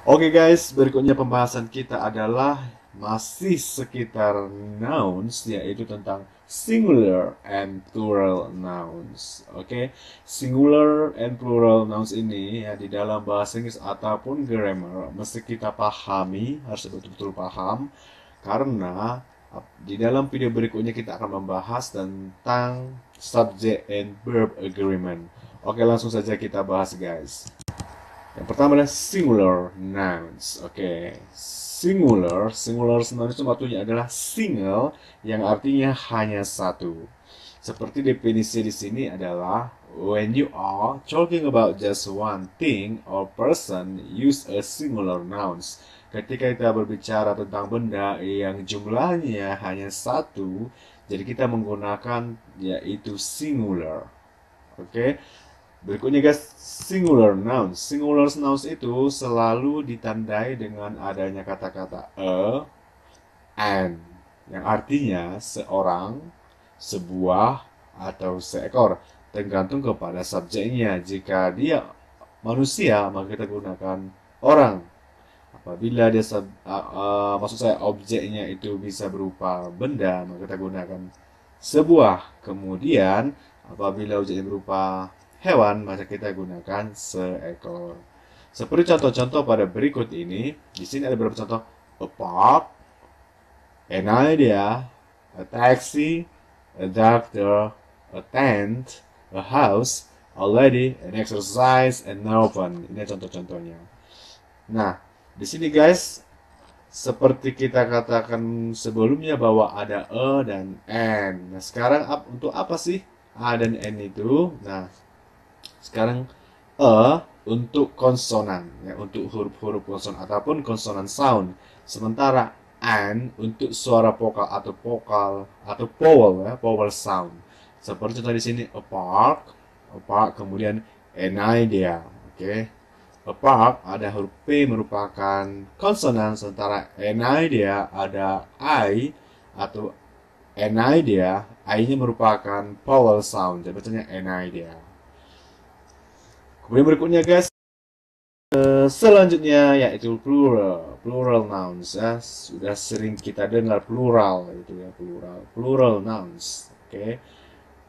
Oke guys, berikutnya pembahasan kita adalah masih sekitar nouns, yaitu tentang singular and plural nouns. Oke, singular and plural nouns ini ya di dalam bahasa Inggris ataupun grammar mesti kita pahami, harus betul-betul paham, karena di dalam video berikutnya kita akan membahas tentang subject and verb agreement. Oke, langsung saja kita bahas guys. Yang pertama adalah singular nouns. Oke, singular nouns itu artinya adalah single yang artinya hanya satu. Seperti definisi di sini adalah when you are talking about just one thing or person, use a singular nouns. Ketika kita berbicara tentang benda yang jumlahnya hanya satu, jadi kita menggunakan yaitu singular. Oke. Berikutnya guys, singular nouns. Singular nouns itu selalu ditandai dengan adanya kata-kata a, an, yang artinya seorang, sebuah, atau seekor, tergantung kepada subjeknya. Jika dia manusia, maka kita gunakan orang. Apabila dia maksud saya objeknya itu bisa berupa benda, maka kita gunakan sebuah. Kemudian apabila objeknya berupa hewan, maka kita gunakan seekor. Seperti contoh-contoh pada berikut ini, di sini ada beberapa contoh: a park, an idea, a taxi, a doctor, a tent, a house, a lady, an exercise, and an open. Ini contoh-contohnya. Nah, di sini guys, seperti kita katakan sebelumnya bahwa ada a dan n. Nah, sekarang untuk apa sih a dan n itu? Nah, sekarang a untuk konsonan, ya, untuk huruf-huruf konsonan ataupun konsonan sound. Sementara an untuk suara vokal atau vowel, ya, vowel sound. Seperti contoh di sini a park, kemudian an idea. Oke. A park ada huruf P merupakan konsonan, sementara an idea ada I atau an idea, I-nya merupakan vowel sound. Jadi bacanya an idea. Kemudian berikutnya guys, selanjutnya yaitu plural nouns, ya. Sudah sering kita dengar plural itu ya, plural nouns. Oke.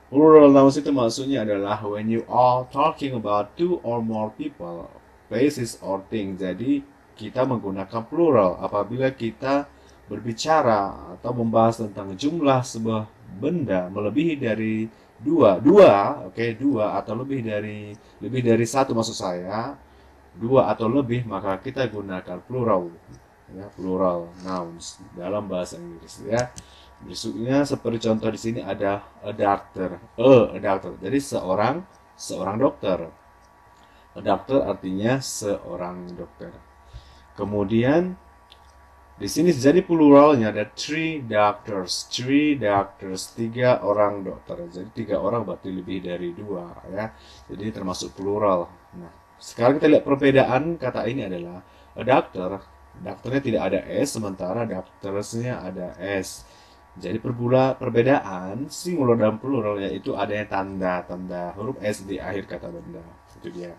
Plural nouns itu maksudnya adalah when you are talking about two or more people, places or things. Jadi kita menggunakan plural apabila kita berbicara atau membahas tentang jumlah sebuah benda melebihi dari dua, atau lebih dari satu, maksud saya dua atau lebih, maka kita gunakan plural, ya, plural nouns dalam bahasa Inggris, ya. Berikutnya seperti contoh di sini ada a doctor, jadi seorang dokter. A doctor artinya seorang dokter. Kemudian di sini jadi pluralnya ada three doctors, tiga orang dokter. Jadi tiga orang berarti lebih dari dua, ya. Jadi termasuk plural. Nah, sekarang kita lihat perbedaan kata ini adalah a doctor, dokternya tidak ada s, sementara doctorsnya ada s. Jadi perbedaan singular dan plural yaitu adanya tanda huruf s di akhir kata benda. Itu dia.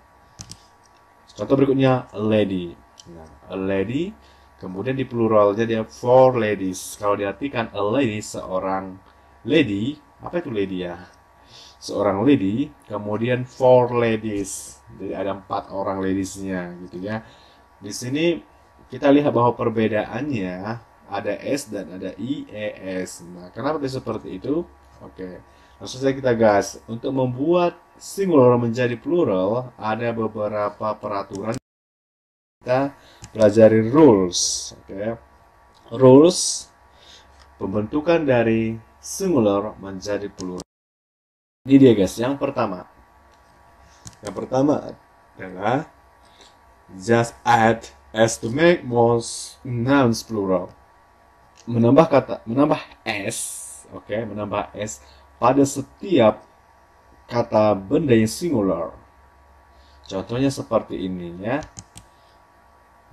Contoh berikutnya a lady. Nah, a lady, kemudian di pluralnya dia four ladies. Kalau diartikan a lady, seorang lady, apa itu lady ya? Seorang lady, kemudian four ladies. Jadi ada 4 orang ladiesnya gitu ya. Di sini kita lihat bahwa perbedaannya ada s dan ada ies. Nah, kenapa bisa seperti itu? Oke. Langsung saja kita gas. Untuk membuat singular menjadi plural, ada beberapa peraturan. Kita pelajari rules. Oke. Rules pembentukan dari singular menjadi plural. Ini dia guys, yang pertama adalah just add s to make most nouns plural. Menambah s pada setiap kata benda yang singular. Contohnya seperti ini, ya.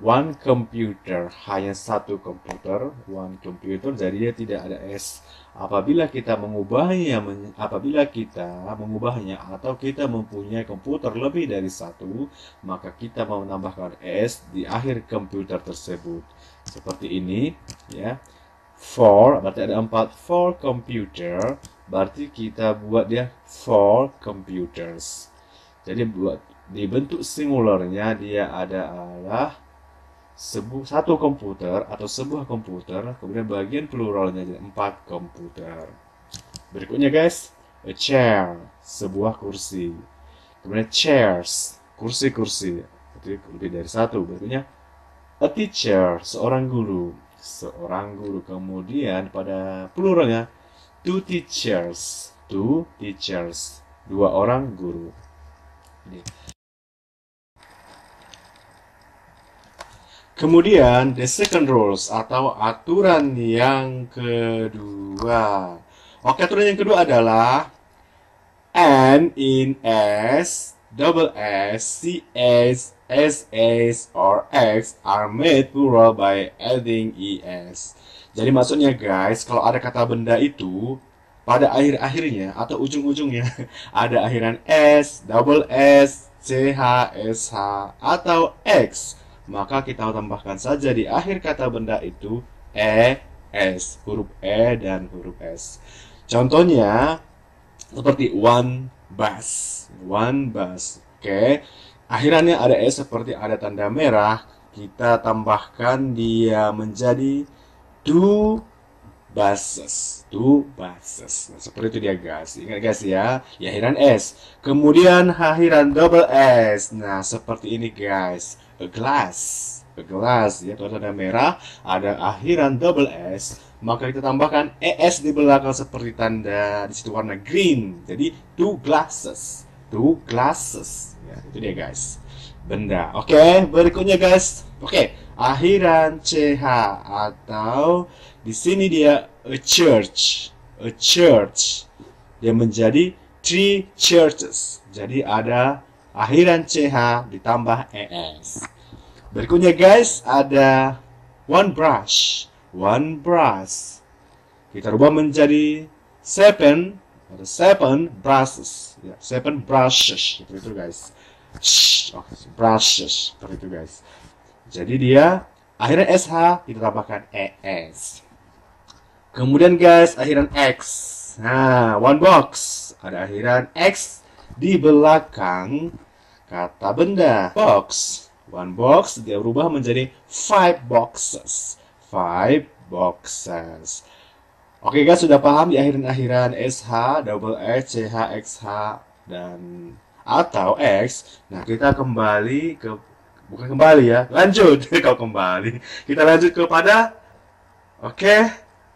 one computer, hanya satu komputer, one computer, jadi dia tidak ada s. Apabila kita mengubahnya atau kita mempunyai komputer lebih dari satu, maka kita mau menambahkan s di akhir komputer tersebut. Seperti ini, ya. Four, berarti ada 4, four computer, berarti kita buat dia four computers. Jadi buat di bentuk singularnya dia adalah satu komputer atau sebuah komputer, kemudian bagian pluralnya jadi 4 komputer. Berikutnya guys, a chair, sebuah kursi. Kemudian chairs, kursi-kursi, itu lebih dari satu. Berikutnya a teacher, seorang guru, kemudian pada pluralnya two teachers, dua orang guru. Ini. Kemudian the second rules atau aturan yang kedua. Oke, aturan yang kedua adalah N in S, double S, CS, SS, or X are made plural by adding ES. Jadi maksudnya guys, kalau ada kata benda itu pada akhir-akhirnya atau ujung-ujungnya ada akhiran S, double S, CH, SH, atau X, maka kita tambahkan saja di akhir kata benda itu ES, huruf E dan huruf S. Contohnya seperti one bus. Oke. Akhirannya ada S seperti ada tanda merah, kita tambahkan dia menjadi two buses. Nah, seperti itu dia guys. Ingat guys ya, akhiran S. Kemudian akhiran double S. Nah, seperti ini guys. A glass, ya, kalau tanda merah ada akhiran double S, maka kita tambahkan ES di belakang seperti tanda di situ warna green. Jadi two glasses. Ya, itu dia guys. Benda. Oke, berikutnya guys. Oke, akhiran CH atau di sini dia a church. Dia menjadi three churches. Jadi ada akhiran CH ditambah ES. Berikutnya guys, ada one brush. Kita rubah menjadi seven brushes. Ya, seven brushes. Seperti itu guys. Brushes. Seperti itu guys. Jadi dia akhiran SH kita tambahkan ES. Kemudian guys, akhiran X. Nah, one box. Ada akhiran X di belakang kata benda box. One box dia berubah menjadi five boxes. Oke guys, sudah paham di akhiran SH, double S, CH, XH dan atau X. Nah, kita kembali ke lanjut. Kalau kembali, kita lanjut kepada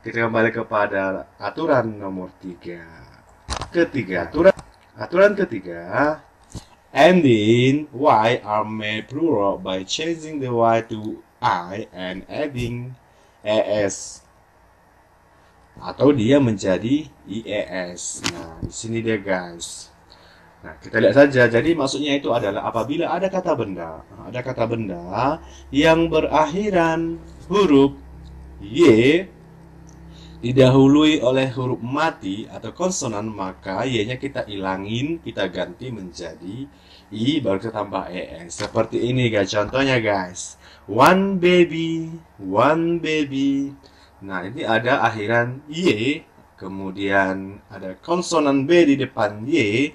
kita kembali kepada aturan nomor 3. Aturan ketiga, ending Y are made plural by changing the Y to I and adding ES. Atau dia menjadi IES. Nah, di sini dia guys. Nah, kita lihat saja. Jadi maksudnya itu adalah apabila ada kata benda yang berakhiran huruf Y didahului oleh huruf mati atau konsonan, maka Y-nya kita ilangin, kita ganti menjadi I, baru kita tambah ES. Seperti ini guys, contohnya guys. One baby. Nah, ini ada akhiran Y, kemudian ada konsonan B di depan Y.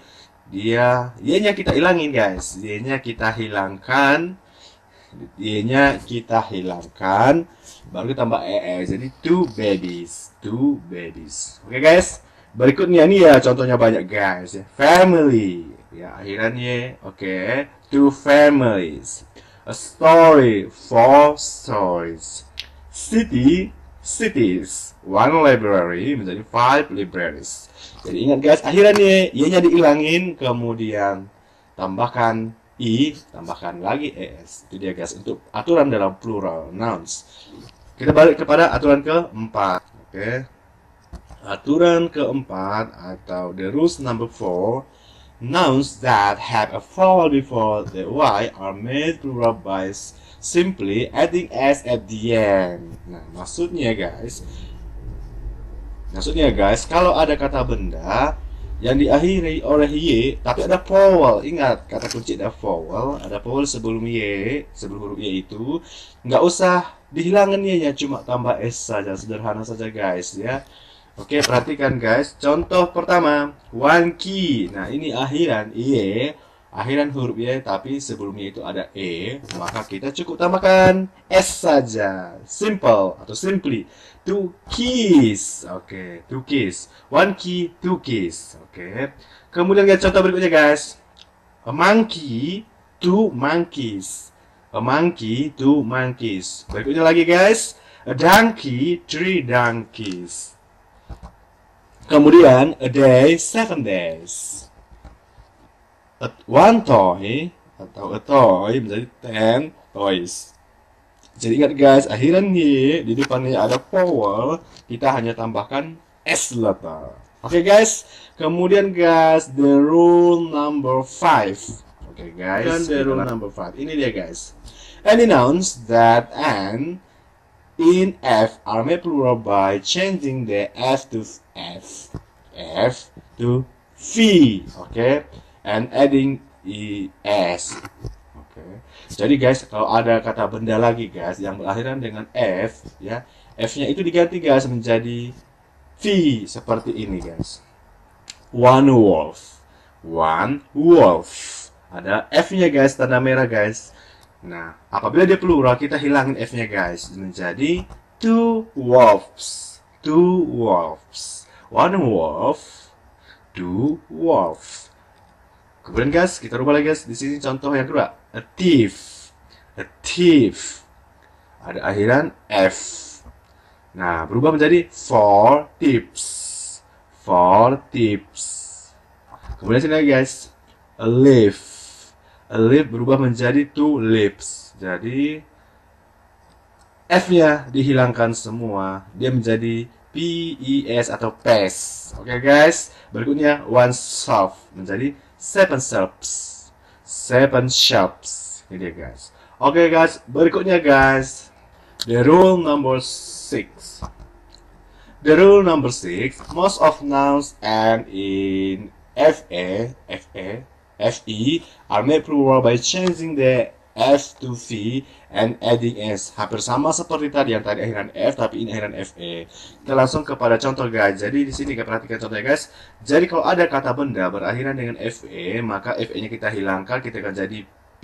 Y-nya kita ilangin guys. Y-nya kita hilangkan, baru kita tambah ES. Jadi two babies. Oke guys, berikutnya nih ya contohnya banyak guys ya. Family, ya akhirannya two families. A story, four stories. Cities, one library menjadi five libraries. Jadi ingat guys, akhirannya Y-nya diilangin, kemudian tambahkan I, tambahkan lagi ES. Itu dia guys untuk aturan dalam plural nouns. Kita balik kepada aturan keempat. Aturan keempat atau the rules number 4. nouns that have a vowel before the y are made plural by simply adding s at the end. Nah, maksudnya guys, kalau ada kata benda yang diakhiri oleh y tapi ada vowel, ingat kata kunci ada vowel sebelum y, sebelum huruf y itu, nggak usah dihilangin y-nya, cuma tambah s saja, sederhana saja guys ya. Oke, perhatikan guys. Contoh pertama, wanki. Nah, ini akhiran y, akhiran huruf y, tapi sebelumnya itu ada e, maka kita cukup tambahkan s saja. Simple atau simply. To kiss. Oke, to kiss. Wanki, to kiss. Oke. Kemudian guys, contoh berikutnya guys. A monkey, two monkeys. A monkey, two monkeys. Berikutnya lagi guys. A donkey, three donkeys. Kemudian a day, 7 days. One toy atau a toy menjadi 10 toys. Jadi ingat guys, akhiran y di depannya ada vowel, kita hanya tambahkan s letter. Oke guys, kemudian guys the rule number 5. Oke guys, dan the rule number 5. Ini dia guys. Any nouns that end in F are made plural by changing the F to F to V, okay, and adding ES. Okay. Jadi guys, kalau ada kata benda lagi guys yang berakhiran dengan F, ya, F-nya itu diganti guys menjadi V seperti ini guys. One wolf, one wolf. Ada F-nya guys, tanda merah guys. Nah, apabila dia plural, kita hilangin F-nya guys. Menjadi two wolves. Two wolves. One wolf. Two wolf. Kemudian guys, kita rubah lagi guys. Di sini contoh yang kedua. A thief. A thief. Ada akhiran F. Nah, berubah menjadi four tips. Four tips. Kemudian sini lagi guys. A leaf. A leaf berubah menjadi two lips. Jadi F-nya dihilangkan semua, dia menjadi PES atau PES. Oke guys, berikutnya one shelf menjadi seven shelves. Seven shelves. Ini dia guys. Oke guys, berikutnya guys, the rule number 6. The rule number 6, most of nouns end in FE are made plural by changing the F to V and adding S. Hampir sama seperti tadi, yang tadi akhiran F tapi ini akhiran FE. Kita langsung kepada contoh guys. Jadi di sini kita perhatikan contohnya guys. Jadi kalau ada kata benda berakhiran dengan FE, maka FE-nya kita hilangkan, kita akan jadi P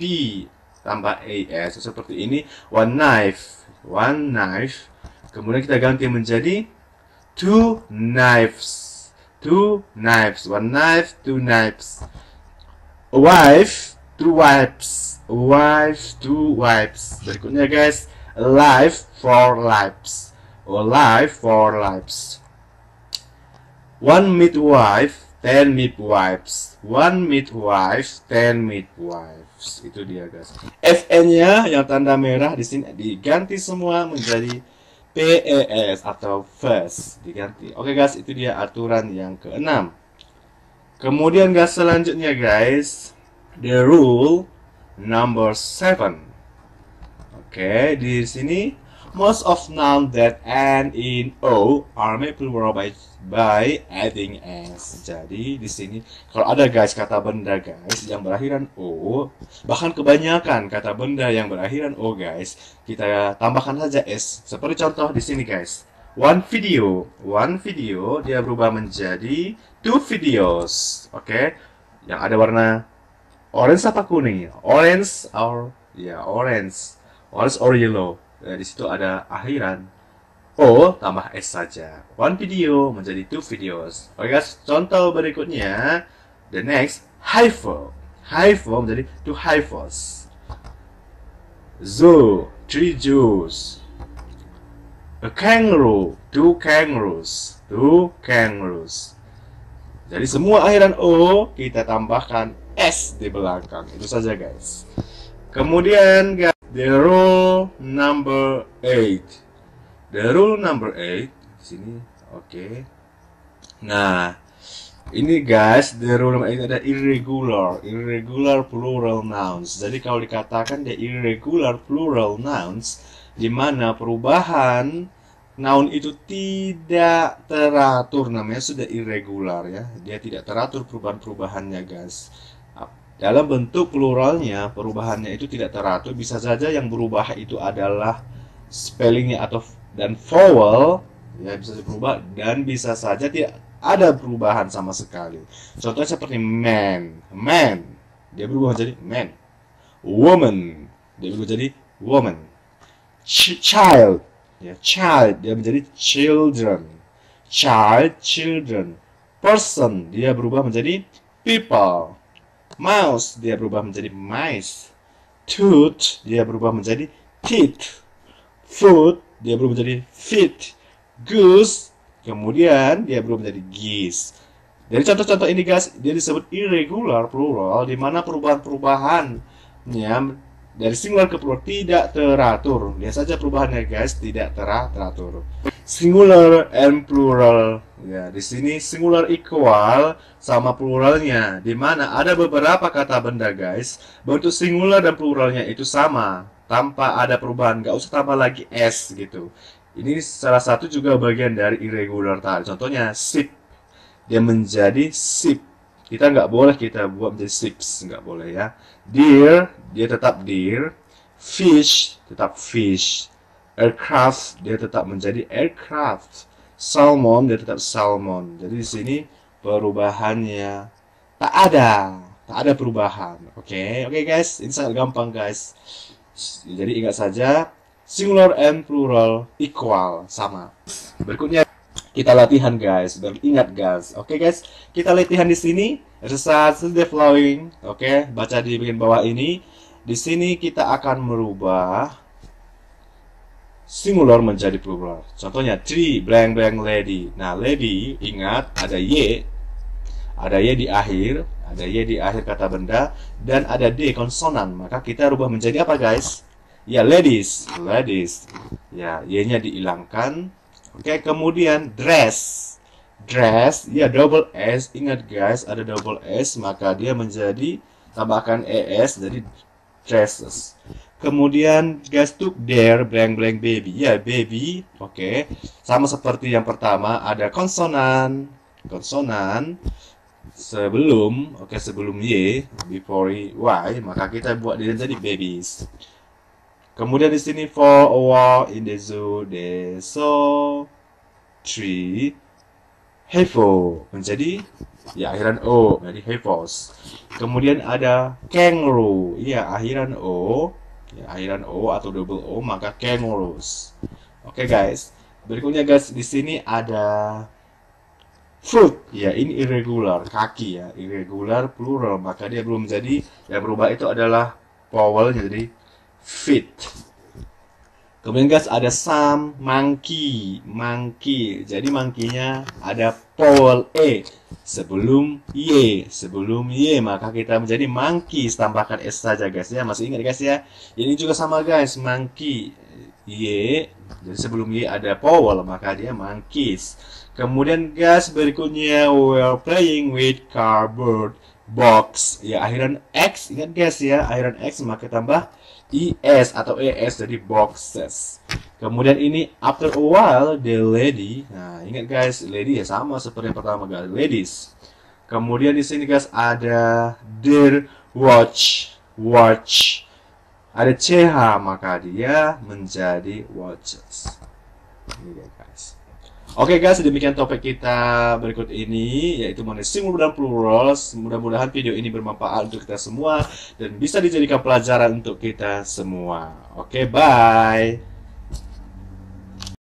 tambah AS seperti ini. One knife, one knife. Kemudian kita ganti menjadi two knives. Two knives, one knife, two knives. A wife, two wives. A wife, two wives. Berikutnya guys, a life, four lives. A life, four lives. One midwife, 10 midwives. One midwife, 10 midwives. Itu dia guys. FN-nya yang tanda merah di sini diganti semua menjadi PES atau first, diganti. Oke guys, itu dia aturan yang ke-6. Kemudian guys, selanjutnya guys, the rule number 7. Oke, di sini most of nouns that end in O are made plural by adding S. Jadi di sini kalau ada guys kata benda guys yang berakhiran O, bahkan kebanyakan kata benda yang berakhiran O guys, kita tambahkan saja S. Seperti contoh di sini guys. One video dia berubah menjadi two videos. Oke, yang ada warna orange apa kuning? Orange or orange or yellow. Di situ ada akhiran O tambah S saja. One video menjadi two videos. Oke guys, contoh berikutnya, the next hypho menjadi two hyphos. Zoo, three zoos. A kangaroo, two kangaroos. Two kangaroos. Jadi semua akhiran O kita tambahkan S di belakang. Itu saja guys. Kemudian guys, the rule number 8. The rule number 8 di sini. Oke. Nah, Ini guys, the rule ini ada irregular plural nouns. Jadi kalau dikatakan the irregular plural nouns, di mana perubahan noun itu tidak teratur, namanya sudah irregular ya. Dia tidak teratur perubahan-perubahannya guys. Dalam bentuk pluralnya, perubahannya itu tidak teratur. Bisa saja yang berubah itu adalah spellingnya atau dan vowel, ya bisa berubah, dan bisa saja tidak ada perubahan sama sekali. Contohnya seperti man, dia berubah menjadi man. Woman, dia berubah menjadi woman. Child, ya child, dia menjadi children. Children. Person, dia berubah menjadi people. Mouse, dia berubah menjadi mice. Tooth, dia berubah menjadi teeth. Foot, dia berubah menjadi feet. Goose, kemudian dia berubah menjadi geese. Dari contoh-contoh ini guys, dia disebut irregular plural, di mana perubahan-perubahannya dari singular ke plural tidak teratur. Lihat saja perubahannya guys, tidak teratur. Singular and plural. Ya, di sini singular equal sama pluralnya, di mana ada beberapa kata benda guys, bentuk singular dan pluralnya itu sama, tanpa ada perubahan, nggak usah tambah lagi s gitu. Ini salah satu juga bagian dari irregular tadi. Contohnya sip, dia menjadi sip. Kita nggak boleh kita buat menjadi sips, nggak boleh ya. Deer, dia tetap deer. Fish, tetap fish. Aircraft, dia tetap menjadi aircraft. Salmon, dia tetap salmon. Jadi di sini perubahannya tak ada perubahan. Oke guys, ini sangat gampang guys. Jadi ingat saja, singular and plural equal, sama. Berikutnya kita latihan guys, ingat guys. Oke guys, kita latihan di sini. Exercise the following. Oke, baca di bagian bawah ini. Di sini kita akan merubah singular menjadi plural. Contohnya three blank lady. Nah, lady ingat ada y di akhir, kata benda, dan ada d konsonan. Maka kita rubah menjadi apa guys? Ya, ladies. Ya, y-nya dihilangkan. Oke, kemudian dress, ya double s. Ingat guys, ada double s, maka dia menjadi tambahkan es, jadi dresses. Kemudian guys, took their blank baby. Ya, baby. Oke, sama seperti yang pertama, ada konsonan sebelum y, before y, maka kita buat dia jadi babies. Kemudian di sini for a walk in the zoo, they saw three heifer, menjadi ya akhiran o, jadi heifers. Kemudian ada kangaroo, ya akhiran o atau double o, maka kangaroos. Oke guys, berikutnya guys, di sini ada foot, ya ini irregular, kaki ya, irregular plural, maka dia belum menjadi, yang berubah itu adalah vowel jadi feet. Kemudian guys, ada some, monkey. Jadi monkey-nya ada vowel e sebelum y, maka kita menjadi monkeys, tambahkan s saja guys ya. Masih ingat guys ya? Ini juga sama guys, monkey y, jadi sebelum y ada vowel, maka dia monkeys. Kemudian guys, berikutnya we're playing with cardboard box. Ya, akhiran x, ingat guys ya, akhiran x maka tambah es atau es, jadi boxes. Kemudian ini after a while the lady. Nah, ingat guys, lady ya sama seperti yang pertama guys, ladies. Kemudian di sini guys ada their watch. Ada ch, maka dia menjadi watches. Ini guys. Oke guys, demikian topik kita berikut ini, yaitu mengenai singular dan plural. Mudah-mudahan video ini bermanfaat untuk kita semua dan bisa dijadikan pelajaran untuk kita semua. Oke, bye.